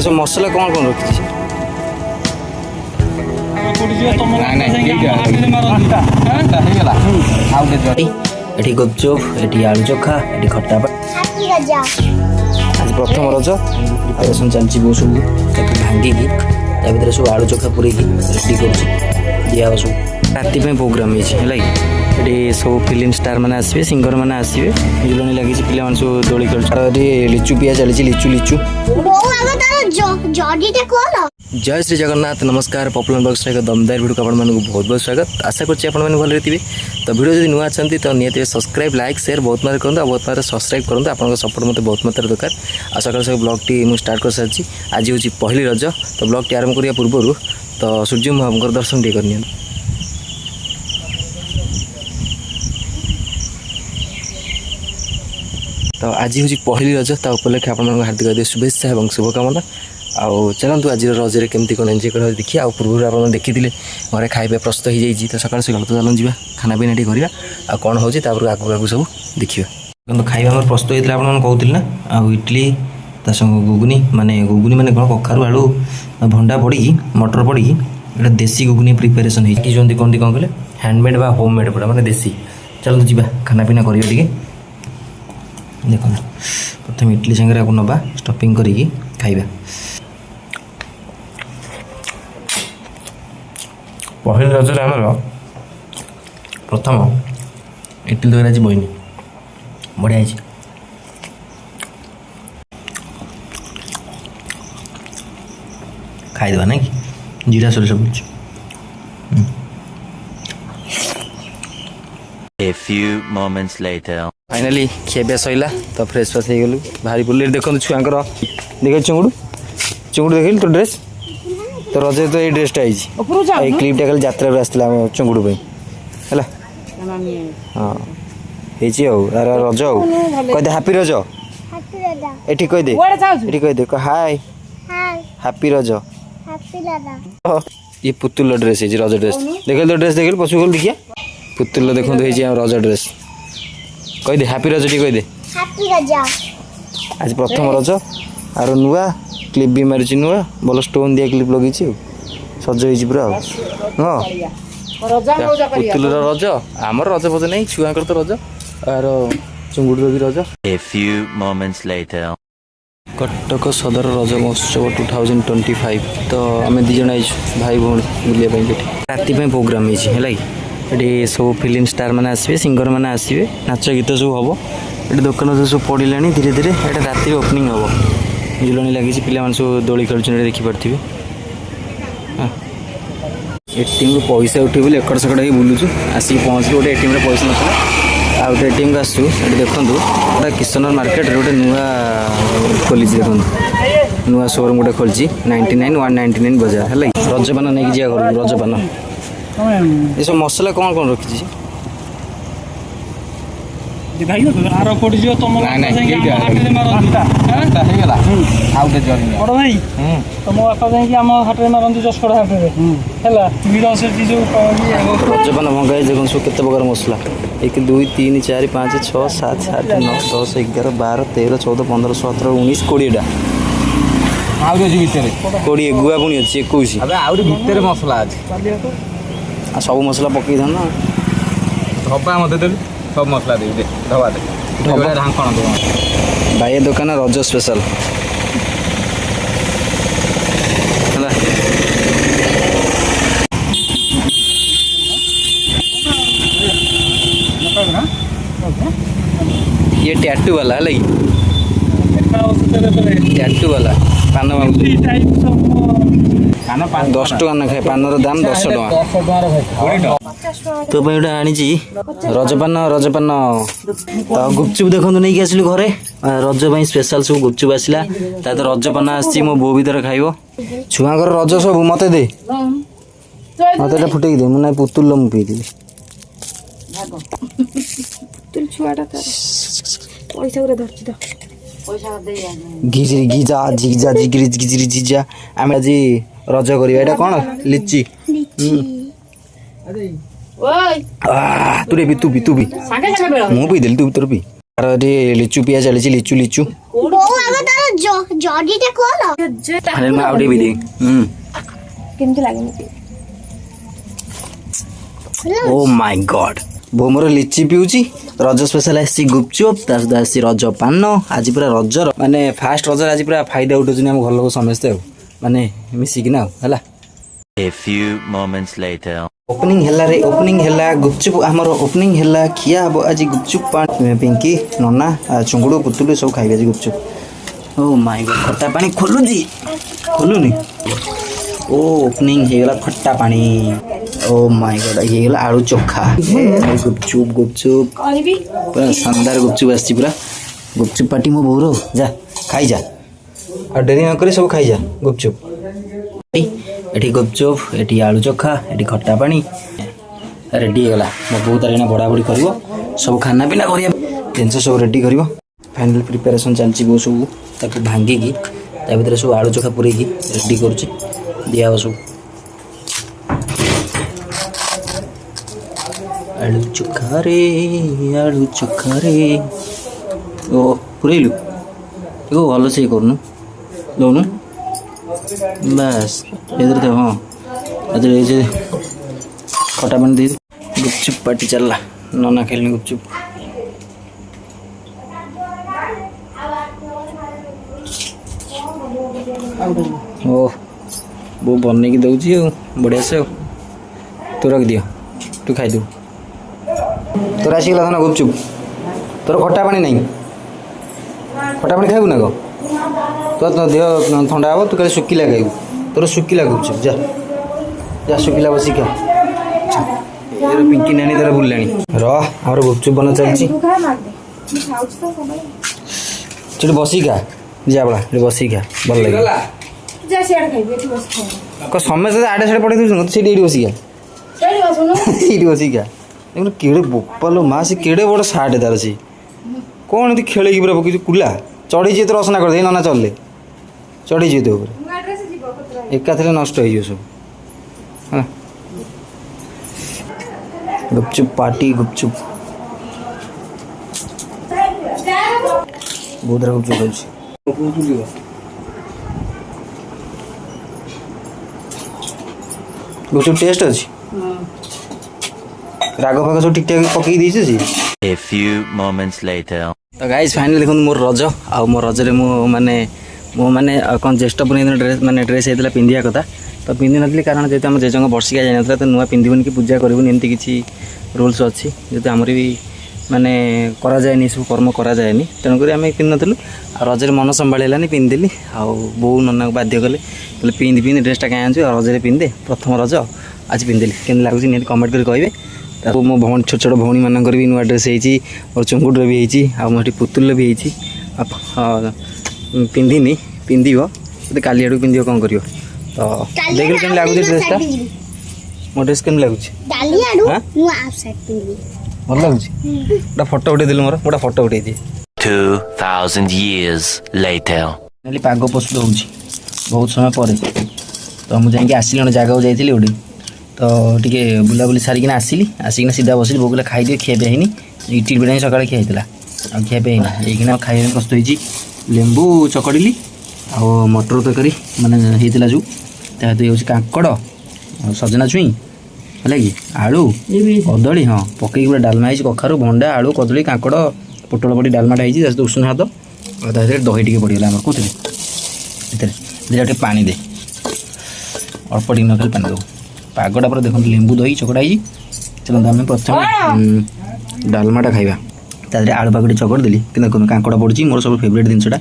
सब मसला कौन कौन रखी एठी गुपचुप एठी आलू चोखा एठी खट्टा आज प्रथम रज आयोजन चलती बहुत सब भांगिकी ता भर सब आलू चोखा पूरे रेडी कर दिया सब राति प्रोग्राम है सब फिल्म स्टार मैंने आसवे सिंगर मैंने आसवे झुलनी लगी पिला सब दोली खेल लिचु पिया चली लिचु लिचु जय श्री जगन्नाथ नमस्कार पॉपुलर बॉक्स एक दमदार वीडियो को बहुत बहुत स्वागत आशा करछि आपण माने भले थे तो वीडियो जब नुआ अच्छा तो निहत सब्सक्राइब लाइक शेयर बहुत मात्रा करूँ बहुत मात्रा सब्सक्राइब करूँ आपन सपोर्ट मत बहुत मात्रा दरकार आ सकाल सकाल ब्लॉग टी मुझे स्टार्ट कर सारी आज हूँ पहली रज तो ब्लॉग टी आरंभ करने पूर्व तो सूर्य महाप्रभु दर्शन टे करनी तो आज हूँ पहली रज तो उपलक्षे आप हार्दिक हार्दिक शुभेच्छा और शुभकामना आउ चलतु आज रजरे केमती कौन एंजय कर देखिए आ पूर्व आप देखी घरे खाଇବା प्रस्तुत हो जाइए तो सकाल सकाल तो चलन जा खाना पीना टी करवा आ कौन हो आगू आगू सब देखिए खाଇବା आम प्रस्तुत होता है आपको कहते ना आ इडली ता संग घुगुनी माने कौन कखारू आलू भंडा पड़ी मटर पड़ी ये देसी घुगुनी प्रिपेरेसन हो कौन कौन कहे हैंडमेड बा होममेड पूरा माने देसी चलते जा खाना पीना करिए टी देखो प्रथम इडली संगे आपको नवा स्टफिंग करी खाଇବା पहली रजरे आमर प्रथम इडली तक आज बहनी बढ़िया खाईदेवा ना कि जीरा सोरिष बुझ A few moments later. Finally खिया सैला तो फ्रेश फ्रेश हो गलु भारी बुले देखो छुआंकर देख चुंगुड़ चुंगुड़ देख तो ड्रेस तो रज तो ये ड्रेसटा आई क्लिपटा खाली यात्रा आसला चुंगुड़ है हाँ यार रज कहदे हापी रज एठी कहदे हाय हापी रज ये पुतुल ड्रेस है रज ड्रेस देख तो ड्रेस देख पशु गल देखिए पुतुल देखो रज ड्रेस कहदे हापी रज टी कहदे आज प्रथम रज आर नुआ क्लिप भी मारी नुआ भल स्टोन दिया क्लिप लगे सज हो पूरा हाँ पुतुल रज आमर रज फज नहीं छुआंकर तो रज आर चुंगुड़ भी रज A few moments later. Cuttack सदर रज महोत्सव 2025 तो आम दीज आई भाई भौणी बुलाया राति प्रोग्राम है सब फिल्म स्टार मैंने आसवे सिंगर मैंने आसवे नाच गीत सब हम ये दुकान सब पड़ा धीरे धीरे ये राति ओपनिंग हम झुलनी लगी पिला सब दोली खेल देखिपे एटीएम पैसा उठे बोली एकड़ सकड़ हो बुलूँ आसिक पहुँच गोटे एटीएम पैसा नाला आ गए एटीएम को आसू देखूँ गोटे किशनर मार्केट गोटे नुआ खोली देखो नुआ शोरूम गोटे खोली 99 199 बजार है रजपान नहीं जा घर रजपान ये सब मसला कौन कौन रखी रजपान भंगा देखो सब केते प्रकार मसला 1 2 3 4 5 6 7 8 9 10 11 12 13 14 15 17 19 20टा कोड़े गुआ पुणी अच्छी 21 भितर मसला अच्छे सब मसला पकई था ना धबा मत देलु सब मसला दे धबा दे ढांकण दे भाई दुकान रज स्पेशल ये टैटू वाला है टैटू वाला पान 10 टका ना खाए पानर दाम 10 टका तो गोटे आनी रजपान रजपान तो गुपचुप देखो नहीं आसलु घरे रज स्पेशल सब गुपचुप आसला तो रजपान आसी मो बो भर खाइब छुआंकर रज सब मत दे मत फुटे दे मुझे पुतुल मु पी घिजा झिजा झिगिरी झिगिरी झिजा आम आज रज करवा यहाँ कौन लिची तू रे भी तू भी मु पी देली तू तोर भी ତାର ଏଠି ଲିଚୁ ପିଆ ଚାଲିଛି ଲିଚୁ ଲିଚୁ ବୋଉ ଆଗ ତାର ଜଡିଟା ଖୋଲ ଆରେ ମୁଁ ଆଉ ଟିକେ ବି ଦେବି କେମିତି ଲାଗେନି ଓ ମାଇ ଗଡ୍ ବୋଉ ମୋର ଲିଚି ପିଉଛି ରଜ ସ୍ପେଶାଲ ଆସିଛି ଗୁପଚୁପ୍ ତା ସହିତ ଆସିଛି ରଜ ପାନ ଆଜି ପୁରା ରଜର ମାନେ ଫାଷ୍ଟ ରଜରେ ଆଜି ପୁରା ଫାଇଦା ଉଠଉଛନ୍ତି ଆମ ଘର ଲୋକ ସମସ୍ତେ ଆଉ ମାନେ ମିଶିକିନା ଆଉ ହେଲା A few moments later. Opening ହେଲା ରେ ଓପନିଂ ହେଲା ଗୁପଚୁପ୍ ଆମର ଓପନିଂ ହେଲା ଖିଆ ହବ ଆଜି ଗୁପଚୁପ୍ ପିଙ୍କି ନନା ଚୁଙ୍ଗୁଡୁ ପୁତୁଲୁ ସବୁ ଖାଇବେ ଆଜି ଗୁପଚୁପ୍ ଓ ମାଇ ଗଡ୍ ଖଟା ପାଣି ଖୋଲୁଛି ଖୋଲୁନି ଓ ଓପନିଂ ହେଇଗଲା ଖଟା ପାଣି ଓ ମାଇ ଗଡ୍ ହେଇଗଲା ଆଳୁ ଚୋଖା ଗୁପଚୁପ୍ ଗୁପଚୁପ୍ ପୁରା ଶାନଦାର ଗୁପଚୁପ୍ ଆସିଛି ପୁରା ଗୁପଚୁପ୍ ପାଟି ମୋ ବୋଉର ଯା ଖାଇଯା ଆଉ ଡେରି ନ କରି ସବୁ ଖାଇଯା ଗୁପଚୁପ୍ ଏଠି ଗୁପଚୁପ୍ ଏଠି ଆଳୁ ଚୋଖା ଏଠି ଖଟା ପାଣି ରେଡ଼ି ହେଇଗଲା ମୋ ବୋଉ ତାର ଏଇନା ବଢ଼ାବଢ଼ି କରିବ ସବୁ ଖାନା ପିନା କରିବା ଜିନିଷ ସବୁ ରେଡ଼ି କରିବ ଫାଇନାଲ୍ ପ୍ରିପାରେସନ୍ ଚାଲିଛି ବୋଉ ସବୁ ତାକୁ ଭାଙ୍ଗିକି ତା ଭିତରେ ସବୁ ଆଳୁ ଚୋଖା ପୁରେଇକି ରେଡ଼ି କରୁଛି ଦିଆହେବ ସବୁ ଆଳୁ ଚୋଖାରେ ଓ ପୁରେଇଲୁ ତୁ ଭଲସେ ଇଏ କରୁନୁ ଦଉନୁ ବାସ୍ ଏଥିରେ ତ ହଁ ଏଥିରେ ଏ ଯେ ଖଟା ପାଣି ଦେଇ ଗୁପଚୁପ୍ ପାଟି ଚାଲିଲା ନନା ଖାଇଲେଣି ଗୁପଚୁପ୍ ଓ ବୋଉ ବନେଇକି ଦେଉଛି ଆଉ ବଢ଼ିଆ ସେ ଆଉ ତୁ ରଖିଦିଅ ତୁ ଖାଇଦେବୁ ତୋର ଆସିଗଲା ନା ଗୁପଚୁପ୍ ତୋର ଖଟା ପାଣି ନାହିଁ ଖଟା ପାଣି ଖାଇବୁ ନା କଣ ତୋ ଦେହ ଥଣ୍ଡା ହେବ ତୁ କାଲି ଶୁଖିଲା ଖାଇବୁ ତୋର ଶୁଖିଲା ଗୁପଚୁପ୍ ଯା ଯା ଶୁଖିଲା ବସିକି ଖା ପିଙ୍କି ନାନୀ ତାର ବୁଲିଲାଣି ଆମର ଗୁପଚୁପ୍ ବନା ଚାଲିଛି ସେଠି ବସିକି ଖା ଯା ବଳା ସେଠି ବସିକି ଖା ଭଲ ଲାଗିବ ସମସ୍ତେ ଆଡ଼େ ସାଡ଼େ ପଠେଇ ଦେଉଛନ୍ତି ସେଇଠି ଏଇଠି ବସିକି ଖା ଏଇଠି ବସିକି ଖା ଦେଖୁନ କେଡ଼େ ବୋପାଲୋ ମା ସେ କେଡ଼େ ବଡ଼ ସାର୍ଟ ତାର ସେ କ'ଣ ଏମିତି ଖେଳିକି ପୁରା ପକେଇଛୁ କୁଲା ଚଢ଼ିଛି ଏତେ ରସନା କରିଦେ ନନା ଚଳିଲେ ଚଢ଼ିଛି ତୋ ଉପରେ ଏକାଥରେ ନଷ୍ଟ ହେଇଯିବ ସବୁ ହେଲା ଗୁପଚୁପ୍ ପାର୍ଟି ଗୁପଚୁପ୍ ବହୁତ ଗୁପଚୁପ୍ ଖାଉଛି ଗୁପଚୁପ୍ ଟେଷ୍ଟ ଅଛି ରାଗ ଫାଗ ସବୁ ଠିକ୍ ଠାକ୍ ପକେଇ ଦେଇଛି ସେ A few moments later. ତ ଗାଇଜ୍ ଫାଇନାଲି ଦେଖନ୍ତୁ ମୋର ରଜ ଆଉ ମୋ ରଜରେ ମୁଁ ମାନେ କ'ଣ ଜ୍ୟେଷ୍ଠ ପୂର୍ଣ୍ଣିମା ଦିନ ଡ୍ରେସ୍ ହେଇଥିଲା ପିନ୍ଧିବା କଥା ତ ପିନ୍ଧିନଥିଲି କାରଣ ଯେହେତୁ ଆମ ଜେଜେଙ୍କ ବର୍ଷିକା ଯାଇନଥିଲା ତ ନୂଆ ପିନ୍ଧିବୁନି କି ପୂଜା କରିବୁନି ଏମିତି କିଛି ରୁଲ୍ସ ଅଛି ଯେହେତୁ ଆମର ବି ମାନେ କରାଯାଏନି ଏସବୁ କର୍ମ କରାଯାଏନି ତେଣୁକରି ଆମେ ପିନ୍ଧିନଥିଲୁ ଆଉ ରଜରେ ମନ ସମ୍ଭାଳି ହେଲାନି ପିନ୍ଧିଦେଲି ଆଉ ବୋଉ ନନାକୁ ବାଧ୍ୟ କଲେ କହିଲେ ପିନ୍ଧି ଡ୍ରେସ୍ଟା କାହିଁ ଆଣିଛୁ ଆଉ ରଜରେ ପିନ୍ଧେ ପ୍ରଥମ ରଜ ଆଜି ପିନ୍ଧିଲି କେମିତି ଲାଗୁଛି ନିହାତି କମେଣ୍ଟ କରି କହିବେ ତାକୁ ମୋ ଭଉଣୀ ଛୋଟ ଛୋଟ ଭଉଣୀମାନଙ୍କର ବି ନୂଆ ଡ୍ରେସ୍ ହେଇଛି ମୋର ଚୁଙ୍ଗୁଡ଼ର ବି ହେଇଛି ଆଉ ମୋ ଏଠି ପୁତୁଲର ବି ହେଇଛି ପିନ୍ଧିନି ପିନ୍ଧିବ ଯଦି କାଲି ଆଡ଼କୁ ପିନ୍ଧିବ କ'ଣ କରିବ ତ ଦେଖିଲୁ କେମିତି ଲାଗୁଛି ଡ୍ରେସ୍ଟା ମୋ ଡ୍ରେସ୍ କେମିତି ଲାଗୁଛି ଭଲ ଲାଗୁଛି ଗୋଟେ ଫଟୋ ଉଠେଇଦେଲୁ ମୋର ଗୋଟେ ଫଟୋ ଉଠେଇଦିଏ 2000 years later. ଖାଲି ପାଗ ପ୍ରସ୍ତୁତ ହେଉଛି ବହୁତ ସମୟ ପରେ ତ ମୁଁ ଯାଇକି ଆସିଲି ଗୋଟେ ଜାଗାକୁ ଯାଇଥିଲି ଗୋଟେ ତ ଟିକେ ବୁଲାବୁଲି ସାରିକିନା ଆସିକିନା ସିଧା ବସିଲି ବୋଉ କହିଲା ଖାଇଦିଅ ଖିଆପିଆ ହେଇନି ଇଟିଲି ପିଠା ହିଁ ସକାଳେ ଖିଆ ହେଇଥିଲା ଆଉ ଖିଆପିଆ ହେଇନି ହେଇକିନା ଖାଇବା ପାଇଁ ପ୍ରସ୍ତୁତ ହେଇଛି ଲେମ୍ବୁ ଚକଡ଼ିଲି ଆଉ ମଟର ତରକାରୀ ମାନେ ହେଇଥିଲା ଯେଉଁ ତା ସହିତ ହେଉଛି କାଙ୍କଡ଼ ଆଉ ସଜନା ଛୁଇଁ ହେଲା କି ଆଳୁ କଦଳୀ ହଁ ପକେଇକି ପୁରା ଡାଲମା ହେଇଛି କଖାରୁ ଭଣ୍ଡା ଆଳୁ କଦଳୀ କାଙ୍କଡ଼ ପୋଟଳ ପଡ଼ି ଡାଲମାଟା ହେଇଛି ତା ସହିତ ଉଷୁନା ଭାତ ଆଉ ତା ଭିତରେ ଦହି ଟିକେ ପଡ଼ିଗଲା ଆମର କେଉଁଥିରେ ଏଥିରେ ଟିକେ ପାଣି ଦେ ଅଳ୍ପ ଟିକେ ନ ଖାଲି ପାଣି ଦେବୁ ପାଗଟା ପୁରା ଦେଖନ୍ତୁ ଲେମ୍ବୁ ଦହି ଚକଡ଼ା ହେଇଛି ଚାଲନ୍ତୁ ଆମେ ପ୍ରଥମେ ଡାଲମାଟା ଖାଇବା ତା ଦେହରେ ଆଳୁ ପାଗଟି ଚକଡ଼ି ଦେଲି କିନ୍ତୁ ଦେଖନ୍ତୁ କାଙ୍କଡ଼ ପଡ଼ିଛି ମୋର ସବୁ ଫେଭରେଟ୍ ଜିନିଷଟା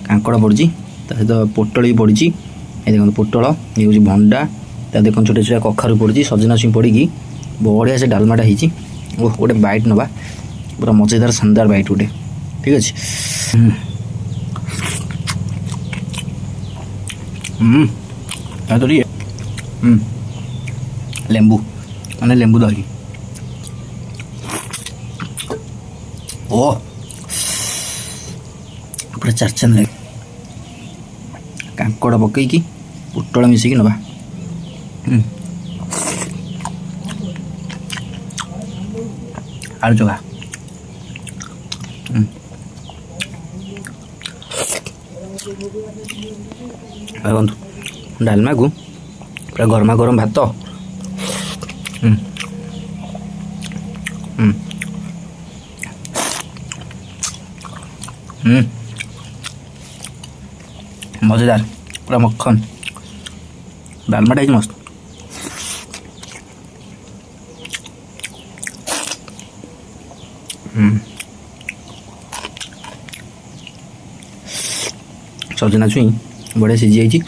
କାଙ୍କଡ଼ ପଡ଼ିଛି ତା ସହିତ ପୋଟଳ ବି ପଡ଼ିଛି ଏ ଦେଖନ୍ତୁ ପୋଟଳ ଇଏ ହେଉଛି ଭଣ୍ଡା ତା ଦେଖନ୍ତୁ ଛୋଟ ଛୋଟ କଖାରୁ ପଡ଼ିଛି ସଜନା ଛୁଇଁ ପଡ଼ିକି ବଢ଼ିଆ ସେ ଡାଲମାଟା ହେଇଛି ଓ ଗୋଟେ ବାଇଟ୍ ନେବା ପୁରା ମଜାଦାର ଶାନଦାର ବାଇଟ୍ ଗୋଟେ ଠିକ୍ ଅଛି ତ ଟିକେ ଲେମ୍ବୁ ମାନେ ଲେମ୍ବୁ ଦହି ଓ ପୁରା ଚାରଚାନ ଲାଗେ କାଙ୍କଡ଼ ପକେଇକି ପୋଟଳ ମିଶିକି ନେବା ଆଳୁ ଚୋଖା ଦେଖନ୍ତୁ ଡାଲମାକୁ ପୁରା ଗରମା ଗରମ ଭାତ मजेदार पूरा मक्खन डालमाटा ही मस्त सजना छुई बढ़िया सीझी जाइए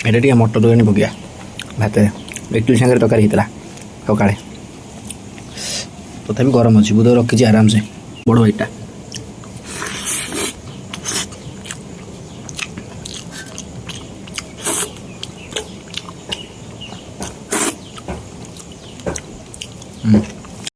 এটা টিকে মটর তরকারি পকিয়া ভাতে ইডলি সাଙ୍ଗরে তরকারি হয়েছিল সকালে তথাপি গরম ଅଛି ବୁଧ ରଖିଛି ଆରାମସେ ବଡ଼ ଭାଇଟା